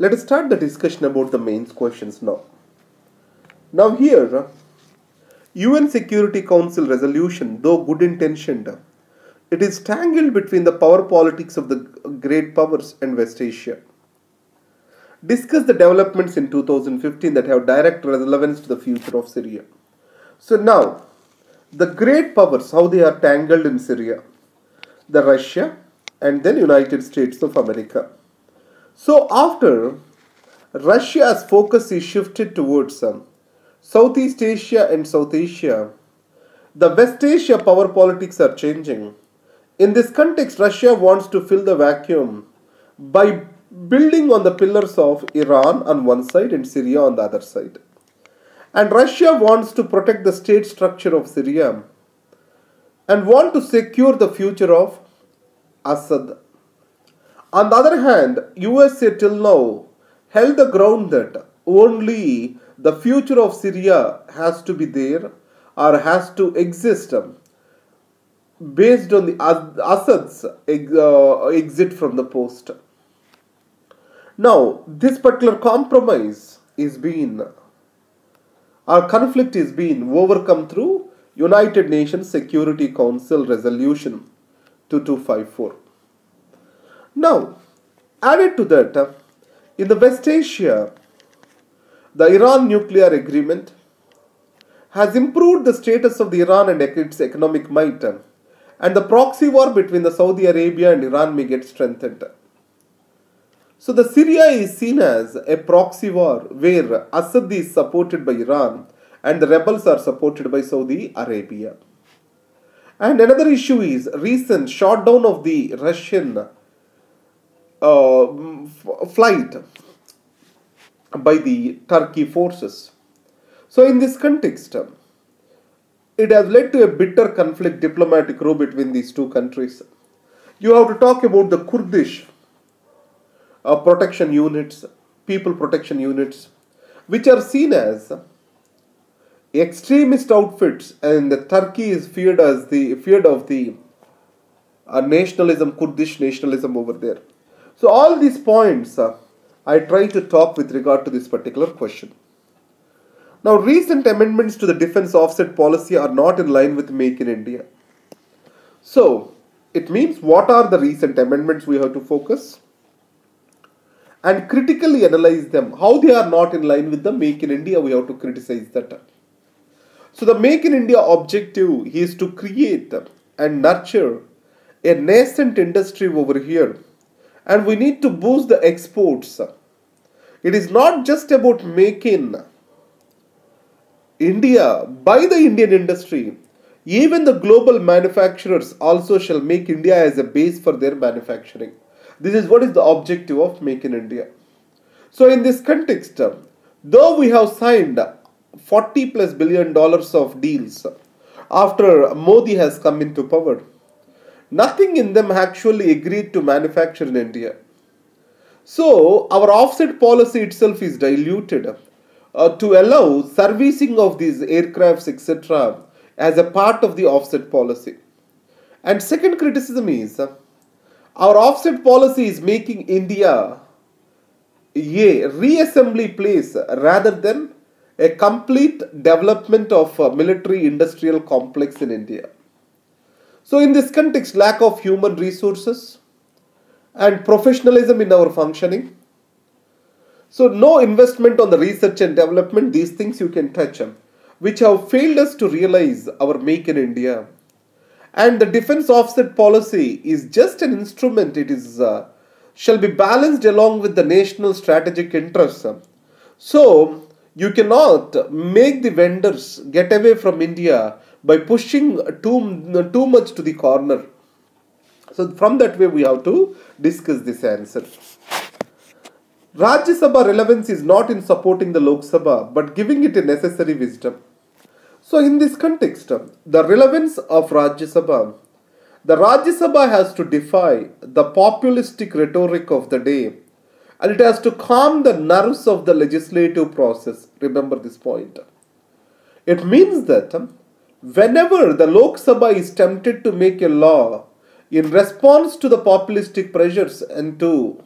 Let us start the discussion about the main questions now. Now here, UN Security Council resolution, though good intentioned, it is tangled between the power politics of the great powers and West Asia. Discuss the developments in 2015 that have direct relevance to the future of Syria. So now, the great powers, how they are tangled in Syria, the Russia and then United States of America. So after Russia's focus is shifted towards Southeast Asia and South Asia, the West Asia power politics are changing. In this context, Russia wants to fill the vacuum by building on the pillars of Iran on one side and Syria on the other side. And Russia wants to protect the state structure of Syria and want to secure the future of Assad. On the other hand, USA till now held the ground that only the future of Syria has to be there or has to exist based on the Assad's exit from the post. Now, this particular compromise is being, our conflict is being overcome through United Nations Security Council Resolution 2254. Now, added to that, in the West Asia, the Iran nuclear agreement has improved the status of the Iran and its economic might, and the proxy war between the Saudi Arabia and Iran may get strengthened. So the Syria is seen as a proxy war where Assad is supported by Iran and the rebels are supported by Saudi Arabia. And another issue is recent shutdown of the Russian flight by the Turkey forces. So in this context, it has led to a bitter conflict diplomatic row between these two countries. You have to talk about the Kurdish protection units, people protection units, which are seen as extremist outfits, and the Turkey is feared of the nationalism, Kurdish nationalism over there. So all these points I try to talk with regard to this particular question. Now, recent amendments to the defense offset policy are not in line with Make in India. So, it means what are the recent amendments we have to focus and critically analyze them. How they are not in line with the Make in India, we have to criticize that. So, the Make in India objective is to create and nurture a nascent industry over here, and we need to boost the exports. It is not just about making India by the Indian industry. Even the global manufacturers also shall make India as a base for their manufacturing. This is what is the objective of Make in India. So in this context, though we have signed $40+ billion of deals after Modi has come into power, nothing in them actually agreed to manufacture in India. So our offset policy itself is diluted to allow servicing of these aircrafts, etc., as a part of the offset policy. And second criticism is our offset policy is making India a reassembly place rather than a complete development of a military industrial complex in India. So in this context, lack of human resources and professionalism in our functioning. So no investment on the research and development, these things you can touch on, which have failed us to realize our Make in India. And the defense offset policy is just an instrument. It is shall be balanced along with the national strategic interests. So you cannot make the vendors get away from India by pushing too much to the corner. So from that way we have to discuss this answer. Rajya Sabha relevance is not in supporting the Lok Sabha, but giving it a necessary wisdom. So in this context, the relevance of Rajya Sabha, the Rajya Sabha has to defy the populistic rhetoric of the day, and it has to calm the nerves of the legislative process. Remember this point. It means that whenever the Lok Sabha is tempted to make a law in response to the populistic pressures and to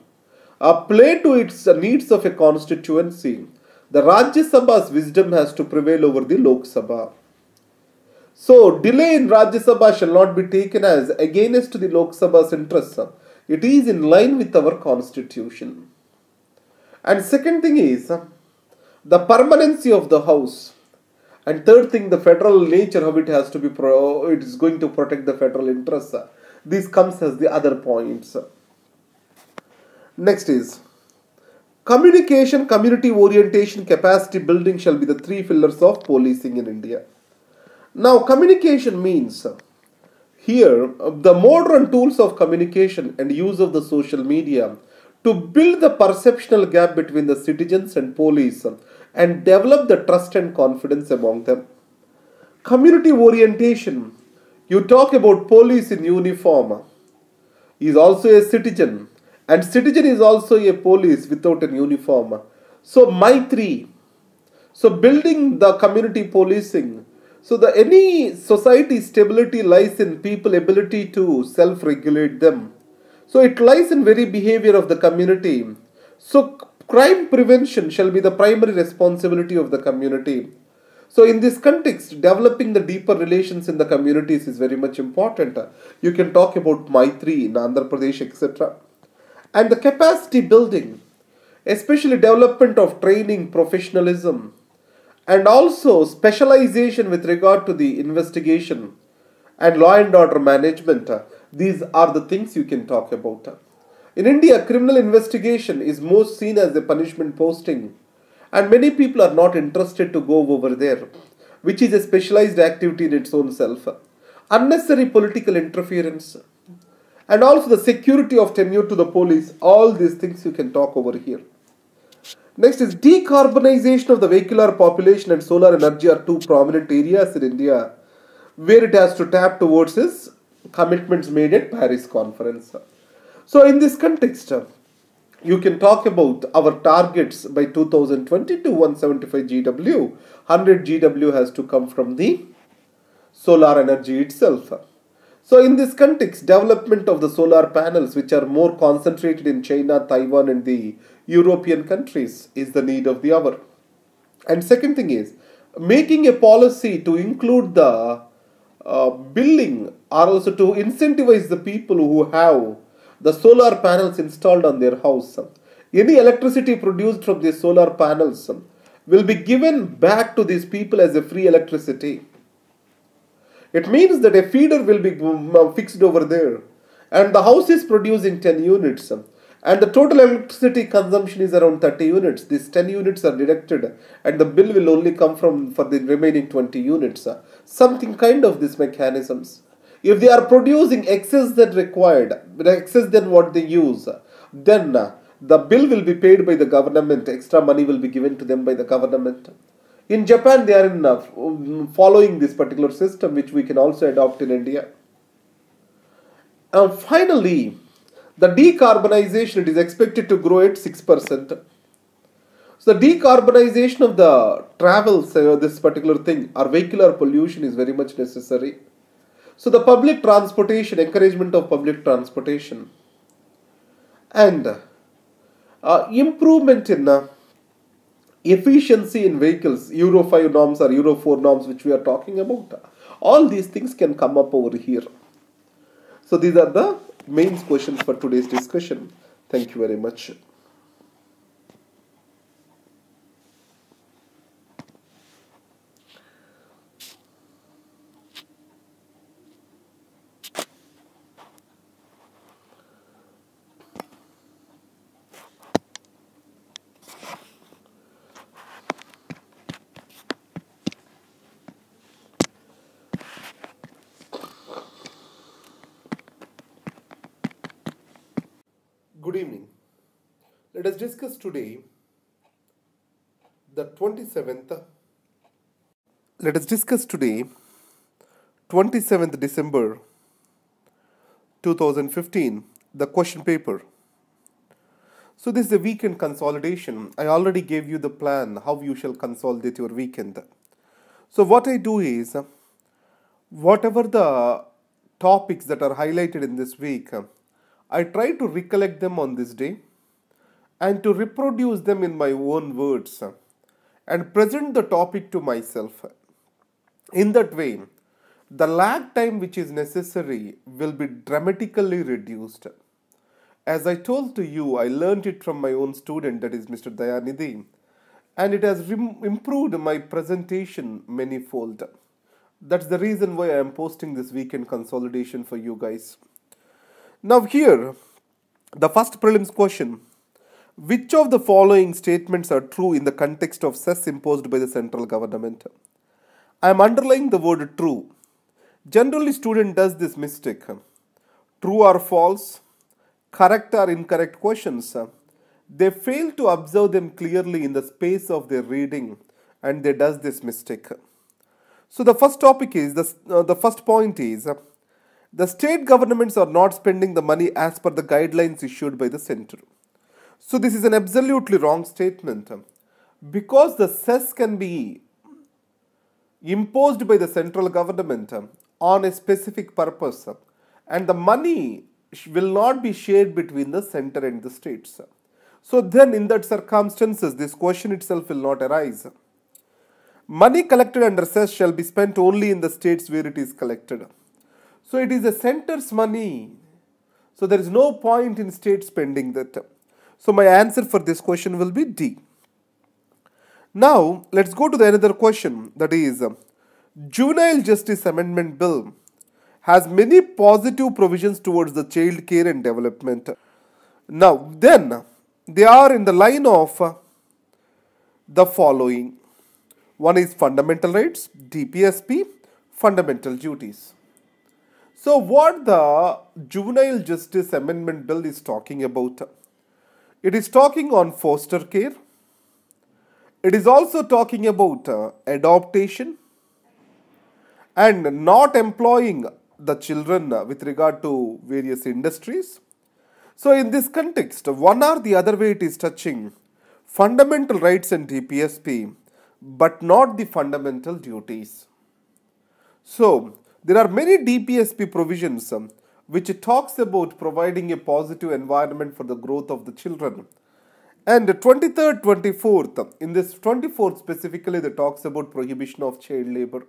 play to its needs of a constituency, the Rajya Sabha's wisdom has to prevail over the Lok Sabha. So, delay in Rajya Sabha shall not be taken as against the Lok Sabha's interests. It is in line with our constitution. And second thing is the permanency of the house. And third thing, the federal nature, how it has to be, it is going to protect the federal interests. This comes as the other points. Next is communication, community orientation, capacity building shall be the three pillars of policing in India. Now, communication means here the modern tools of communication and use of the social media to build the perceptional gap between the citizens and police and develop the trust and confidence among them. Community orientation, you talk about police in uniform, is also a citizen, and citizen is also a police without an uniform. So Maitri, so building the community policing, so the any society stability lies in people ability to self-regulate them. So it lies in very behavior of the community. So crime prevention shall be the primary responsibility of the community. So in this context, developing the deeper relations in the communities is very much important. You can talk about Maitri in Andhra Pradesh, etc. And the capacity building, especially development of training, professionalism, and also specialization with regard to the investigation and law and order management. These are the things you can talk about. In India, criminal investigation is most seen as a punishment posting, and many people are not interested to go over there, which is a specialized activity in its own self. Unnecessary political interference, and also the security of tenure to the police, all these things you can talk over here. Next is decarbonization of the vehicular population and solar energy are two prominent areas in India where it has to tap towards its commitments made at Paris conference. So in this context, you can talk about our targets by 2022 175 GW. 100 GW has to come from the solar energy itself. So in this context, development of the solar panels, which are more concentrated in China, Taiwan and the European countries, is the need of the hour. And second thing is, making a policy to include the billing or also to incentivize the people who have the solar panels installed on their house. Any electricity produced from these solar panels will be given back to these people as a free electricity. It means that a feeder will be fixed over there and the house is producing 10 units and the total electricity consumption is around 30 units. These 10 units are deducted and the bill will only come from for the remaining 20 units. Something kind of these mechanisms. If they are producing excess than required, excess than what they use, then the bill will be paid by the government. Extra money will be given to them by the government. In Japan, they are following this particular system, which we can also adopt in India. And finally, the decarbonization, it is expected to grow at 6%. So the decarbonization of the travels, this particular thing, or vehicular pollution is very much necessary. So the public transportation, encouragement of public transportation, and improvement in efficiency in vehicles, Euro 5 norms or Euro 4 norms which we are talking about. All these things can come up over here. So these are the main questions for today's discussion. Thank you very much. Good evening. Let us discuss today the 27th. Let us discuss today 27th December 2015, the question paper. So this is a weekend consolidation. I already gave you the plan how you shall consolidate your weekend. So what I do is, whatever the topics that are highlighted in this week, I try to recollect them on this day and to reproduce them in my own words and present the topic to myself. In that way, the lag time which is necessary will be dramatically reduced. As I told to you, I learned it from my own student, that is Mr. Dayanidhi, and it has improved my presentation manyfold. That's the reason why I am posting this weekend consolidation for you guys. Now, here, the first prelims question: which of the following statements are true in the context of cess imposed by the central government? I am underlying the word true. Generally, student does this mistake. True or false, correct or incorrect questions. They fail to observe them clearly in the space of their reading, and they does this mistake. So the first topic is the first point is the state governments are not spending the money as per the guidelines issued by the center. So this is an absolutely wrong statement, because the cess can be imposed by the central government on a specific purpose, and the money will not be shared between the center and the states. So then in that circumstances, this question itself will not arise. Money collected under cess shall be spent only in the states where it is collected. So it is the center's money. So there is no point in state spending that. So my answer for this question will be D. Now let's go to the another question, that is Juvenile Justice Amendment Bill has many positive provisions towards the child care and development. Now then they are in the line of the following. One is fundamental rights, DPSP, fundamental duties. So what the Juvenile Justice Amendment Bill is talking about? It is talking on foster care. It is also talking about adoption and not employing the children with regard to various industries. So in this context, one or the other way it is touching fundamental rights and DPSP, but not the fundamental duties. So there are many DPSP provisions which talks about providing a positive environment for the growth of the children. And 23rd, 24th, in this 24th specifically, they talks about prohibition of child labor.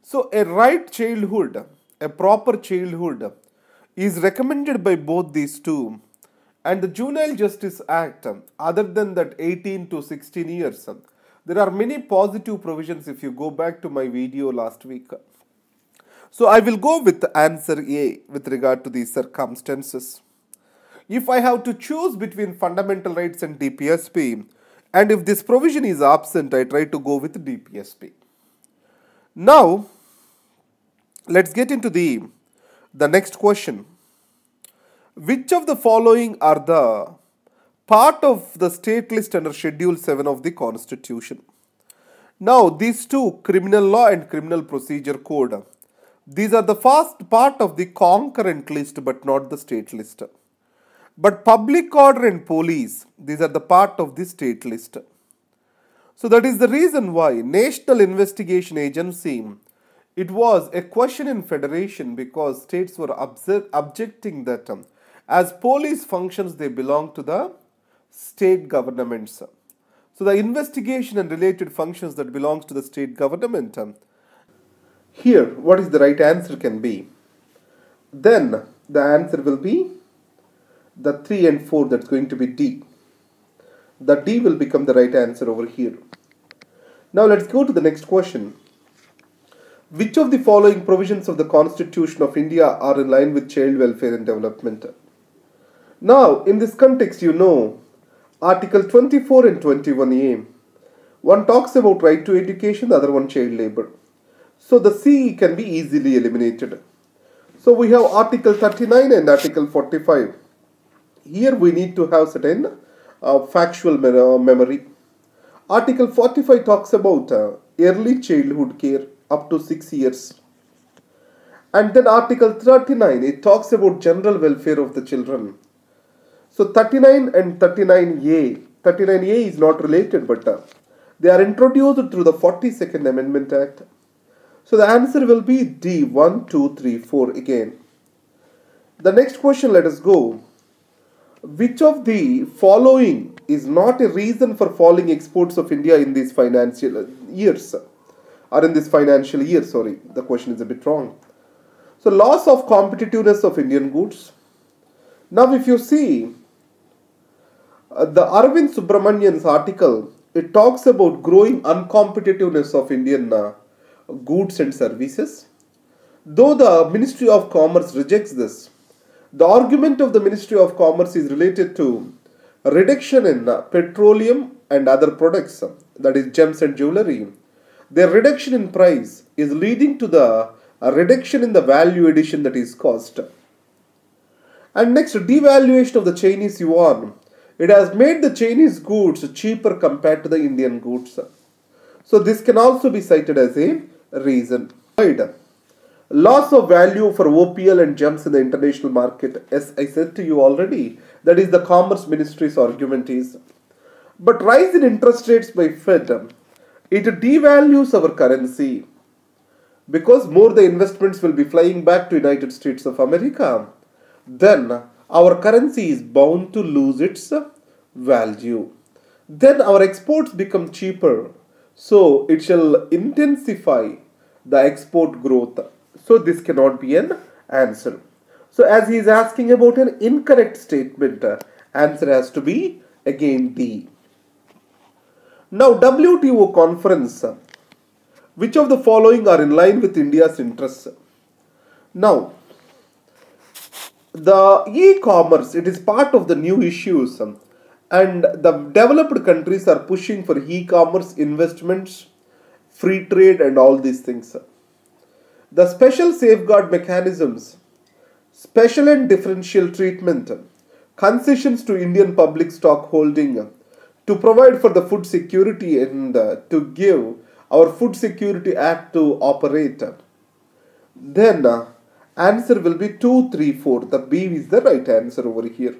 So a right childhood, a proper childhood is recommended by both these two. And the Juvenile Justice Act, other than that 18 to 16 years, there are many positive provisions if you go back to my video last week. So I will go with answer A with regard to these circumstances. If I have to choose between fundamental rights and DPSP, and if this provision is absent, I try to go with DPSP. Now, let's get into the next question. Which of the following are the part of the state list under Schedule 7 of the Constitution? Now, these two, criminal law and criminal procedure code, these are the first part of the concurrent list but not the state list. But public order and police, these are the part of the state list. So that is the reason why National Investigation Agency, it was a question in federation because states were objecting that as police functions they belong to the state governments. So the investigation and related functions that belongs to the state government. Here, what is the right answer can be? Then the answer will be the 3 and 4, that's going to be D. The D will become the right answer over here. Now let's go to the next question. Which of the following provisions of the Constitution of India are in line with child welfare and development? Now, in this context, you know, Article 24 and 21A, one talks about right to education, the other one child labor. So the C can be easily eliminated. So we have Article 39 and Article 45. Here we need to have certain factual memory. Article 45 talks about early childhood care up to 6 years. And then Article 39, it talks about general welfare of the children. So 39 and 39A, 39A is not related, but they are introduced through the 42nd Amendment Act. So the answer will be D, 1, 2, 3, 4 again. The next question, let us go. Which of the following is not a reason for falling exports of India in these financial years? Or in this financial year, sorry, the question is a bit wrong. So, loss of competitiveness of Indian goods. Now, if you see the Arvind Subramanian's article, it talks about growing uncompetitiveness of Indian goods and services. Though the Ministry of Commerce rejects this, the argument of the Ministry of Commerce is related to a reduction in petroleum and other products, that is, gems and jewelry. Their reduction in price is leading to the reduction in the value addition that is cost. And next, devaluation of the Chinese yuan. It has made the Chinese goods cheaper compared to the Indian goods. So this can also be cited as a reason. Loss of value for OPL and gems in the international market. As I said to you already, that is the Commerce Ministry's argument is. But rise in interest rates by Fed, it devalues our currency because more the investments will be flying back to United States of America. Then our currency is bound to lose its value. Then our exports become cheaper. So it shall intensify the export growth. So this cannot be an answer. So as he is asking about an incorrect statement, answer has to be again D. Now WTO conference. Which of the following are in line with India's interests? Now, the e-commerce, it is part of the new issues, and the developed countries are pushing for e-commerce investments, free trade and all these things. The special safeguard mechanisms, special and differential treatment, concessions to Indian public stock holding, to provide for the food security and to give our Food Security Act to operate. Then answer will be 2, 3, 4. The B is the right answer over here.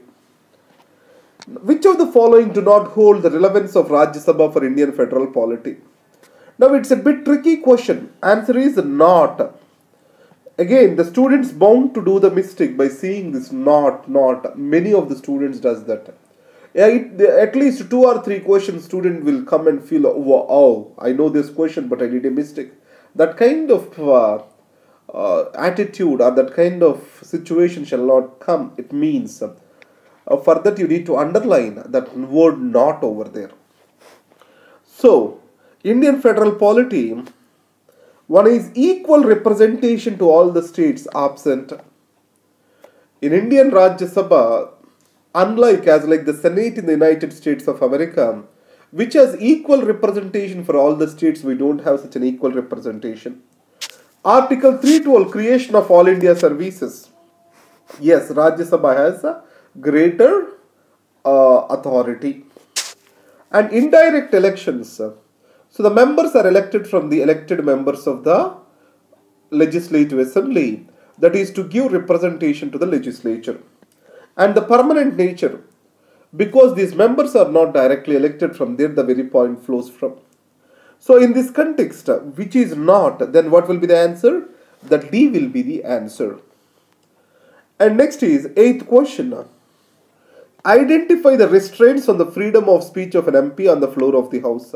Which of the following do not hold the relevance of Rajya Sabha for Indian federal polity? Now it's a bit tricky question. Answer is not. Again, the students bound to do the mistake by seeing this not. Many of the students does that. At least 2 or 3 questions student will come and feel, oh, I know this question but I did a mistake. That kind of attitude or that kind of situation shall not come. It means for that you need to underline that word not over there. So, Indian federal polity, one is equal representation to all the states absent. In Indian Rajya Sabha, unlike as like the Senate in the United States of America, which has equal representation for all the states, we don't have such an equal representation. Article 312, creation of All India Services. Yes, Rajya Sabha has a greater authority. And indirect elections. So the members are elected from the elected members of the Legislative Assembly, that is to give representation to the legislature. And the permanent nature, because these members are not directly elected from there, the very point flows from. So in this context, which is not, then what will be the answer? That D will be the answer. And next is 8th question. Identify the restraints on the freedom of speech of an MP on the floor of the House.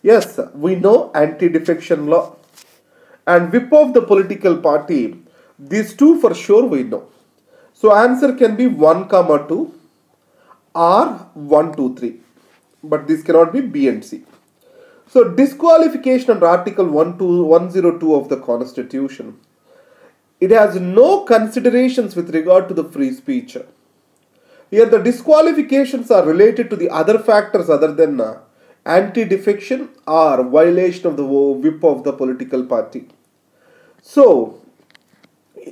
Yes, we know anti-defection law and whip of the political party. These two for sure we know. So answer can be 1, 2 or 1, 2, 3. But this cannot be B and C. So disqualification under Article 102 of the Constitution. It has no considerations with regard to the free speech. Here the disqualifications are related to the other factors other than anti-defection or violation of the whip of the political party. So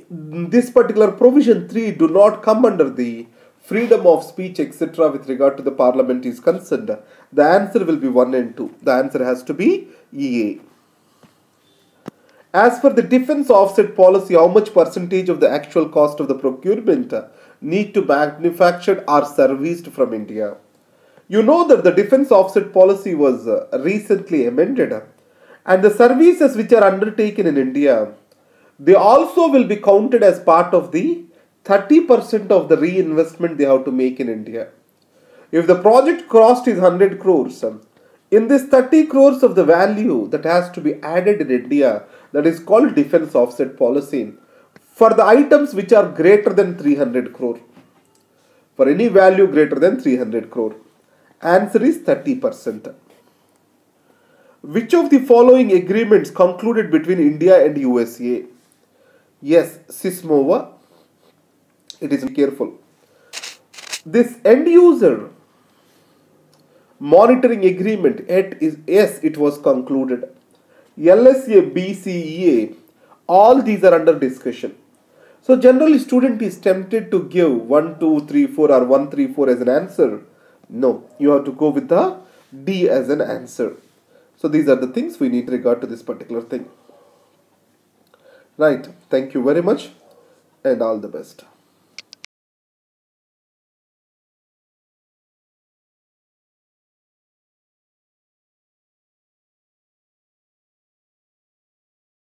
this particular provision 3 do not come under the freedom of speech etc. with regard to the parliament is concerned. The answer will be 1 and 2. The answer has to be EA. As for the defense offset policy, how much percentage of the actual cost of the procurement need to manufactured or serviced from India? You know that the defense offset policy was recently amended, and the services which are undertaken in India, they also will be counted as part of the 30% of the reinvestment they have to make in India. If the project cost is 100 crores, in this 30 crores of the value that has to be added in India, that is called defense offset policy, for the items which are greater than 300 crore, for any value greater than 300 crore. Answer is 30%. Which of the following agreements concluded between India and USA? Yes, Sismova. It is careful. This end user monitoring agreement, it was concluded. LSA, BCEA, all these are under discussion. So generally student is tempted to give 1, 2, 3, 4 or 1, 3, 4 as an answer. No, you have to go with the D as an answer. So these are the things we need regard to this particular thing. Right. Thank you very much and all the best.